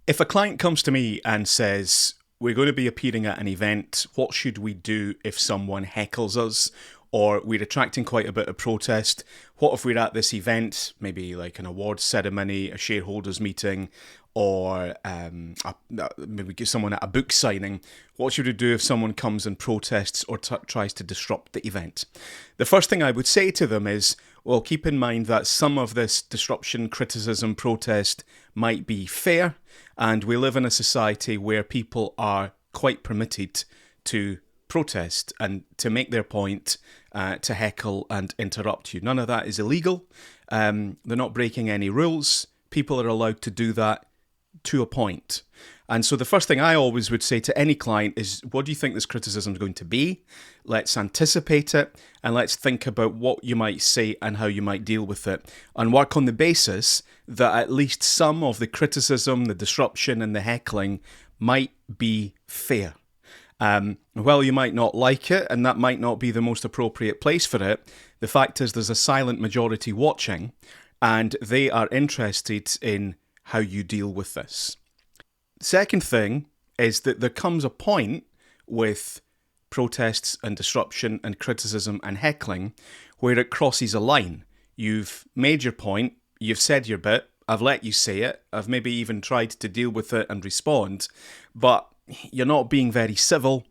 If a client comes to me and says, we're going to be appearing at an event, what should we do if someone heckles us? Or we're attracting quite a bit of protest. What if we're at this event, maybe like an awards ceremony, a shareholders meeting, or maybe get someone at a book signing? What should we do if someone comes and protests or tries to disrupt the event? The first thing I would say to them is, well, keep in mind that some of this disruption, criticism, protest might be fair, and we live in a society where people are quite permitted to protest and to make their point, to heckle and interrupt you. None of that is illegal. They're not breaking any rules. People are allowed to do that to a point. And so the first thing I always would say to any client is, what do you think this criticism is going to be? Let's anticipate it, and let's think about what you might say and how you might deal with it, and work on the basis that at least some of the criticism, the disruption and the heckling might be fair. While you might not like it, and that might not be the most appropriate place for it, the fact is there's a silent majority watching, and they are interested in how you deal with this. Second thing is that there comes a point with protests and disruption and criticism and heckling where it crosses a line. You've made your point, you've said your bit, I've let you say it, I've maybe even tried to deal with it and respond, but you're not being very civil,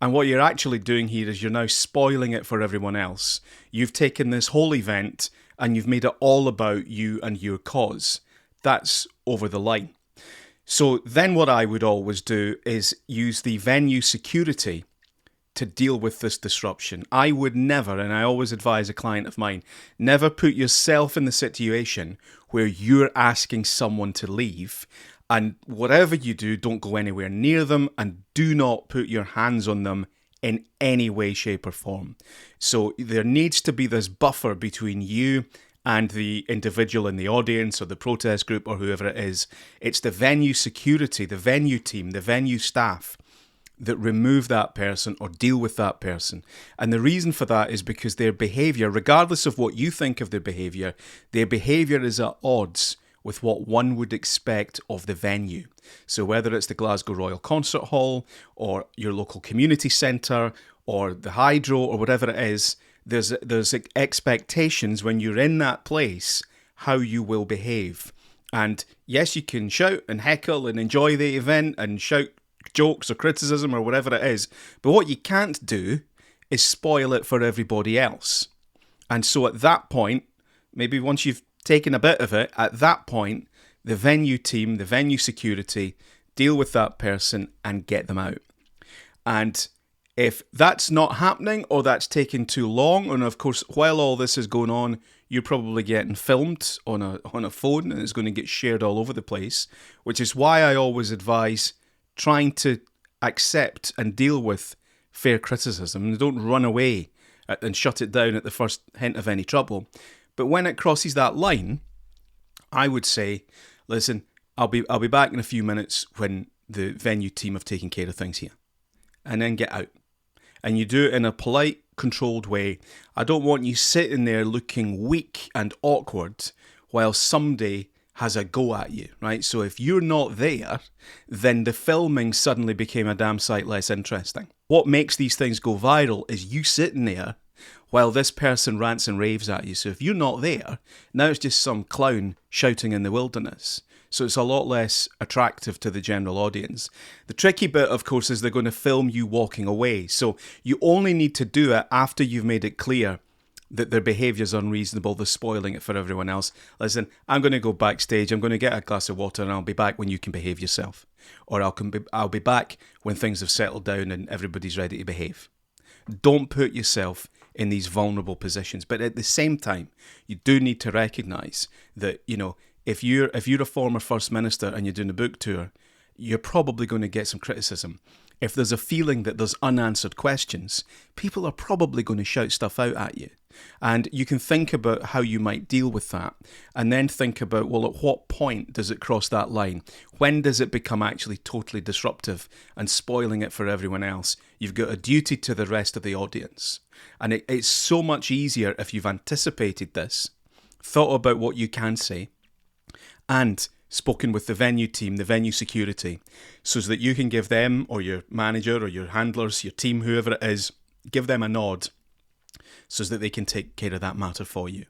and what you're actually doing here is you're now spoiling it for everyone else. You've taken this whole event and you've made it all about you and your cause. That's over the line. So then what I would always do is use the venue security to deal with this disruption. I would never, and I always advise a client of mine, never put yourself in the situation where you're asking someone to leave, and whatever you do, don't go anywhere near them and do not put your hands on them in any way, shape or form. So there needs to be this buffer between you and the individual in the audience or the protest group or whoever it is. It's the venue security, the venue team, the venue staff that remove that person or deal with that person. And the reason for that is because their behaviour, regardless of what you think of their behaviour is at odds with what one would expect of the venue. So whether it's the Glasgow Royal Concert Hall or your local community centre or the Hydro or whatever it is, there's expectations when you're in that place how you will behave. And yes, you can shout and heckle and enjoy the event and shout jokes or criticism or whatever it is, but what you can't do is spoil it for everybody else. And so at that point, maybe once you've taken a bit of it, at that point, the venue team, the venue security, deal with that person and get them out. And if that's not happening or that's taking too long, and of course, while all this is going on, you're probably getting filmed on a phone and it's going to get shared all over the place, which is why I always advise trying to accept and deal with fair criticism. Don't run away and shut it down at the first hint of any trouble. But when it crosses that line, I would say, listen, I'll be back in a few minutes when the venue team have taken care of things here. And then get out. And you do it in a polite, controlled way. I don't want you sitting there looking weak and awkward while somebody has a go at you, right? So if you're not there, then the filming suddenly became a damn sight less interesting. What makes these things go viral is you sitting there while this person rants and raves at you. So if you're not there, now it's just some clown shouting in the wilderness. So it's a lot less attractive to the general audience. The tricky bit, of course, is they're going to film you walking away. So you only need to do it after you've made it clear that their behaviour is unreasonable, they're spoiling it for everyone else. Listen, I'm going to go backstage, I'm going to get a glass of water and I'll be back when you can behave yourself. Or I'll be back when things have settled down and everybody's ready to behave. Don't put yourself in these vulnerable positions. But at the same time, you do need to recognise that, you know, if you're a former First Minister and you're doing a book tour, you're probably going to get some criticism. If there's a feeling that there's unanswered questions, people are probably going to shout stuff out at you. And you can think about how you might deal with that, and then think about, well, at what point does it cross that line? When does it become actually totally disruptive and spoiling it for everyone else? You've got a duty to the rest of the audience. And it's so much easier if you've anticipated this, thought about what you can say, and spoken with the venue team, the venue security, so that you can give them, or your manager or your handlers, your team, whoever it is, give them a nod so that they can take care of that matter for you.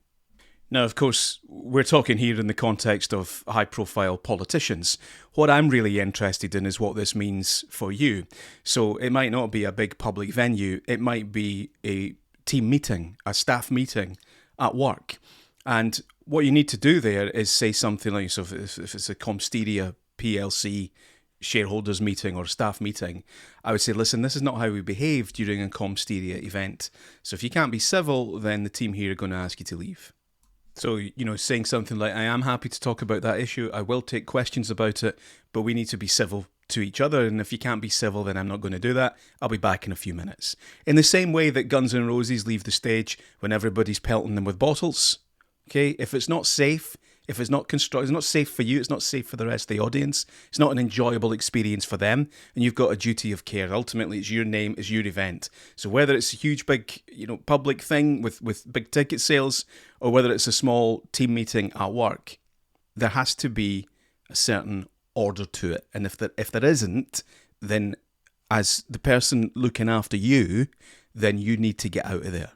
Now, of course, we're talking here in the context of high-profile politicians. What I'm really interested in is what this means for you. So it might not be a big public venue. It might be a team meeting, a staff meeting at work. And what you need to do there is say something like, so if it's a Comsteria PLC shareholders meeting or staff meeting, I would say, listen, this is not how we behave during a Comsteria event. So if you can't be civil, then the team here are going to ask you to leave. So, saying something like, I am happy to talk about that issue, I will take questions about it, but we need to be civil to each other, and if you can't be civil, then I'm not going to do that. I'll be back in a few minutes. In the same way that Guns N' Roses leave the stage when everybody's pelting them with bottles, okay? If it's not safe, if it's not it's not safe for you, it's not safe for the rest of the audience, it's not an enjoyable experience for them, and you've got a duty of care. Ultimately, it's your name, it's your event. So whether it's a huge, big, public thing with big ticket sales, or whether it's a small team meeting at work, there has to be a certain order to it. And if there isn't, then as the person looking after you, then you need to get out of there.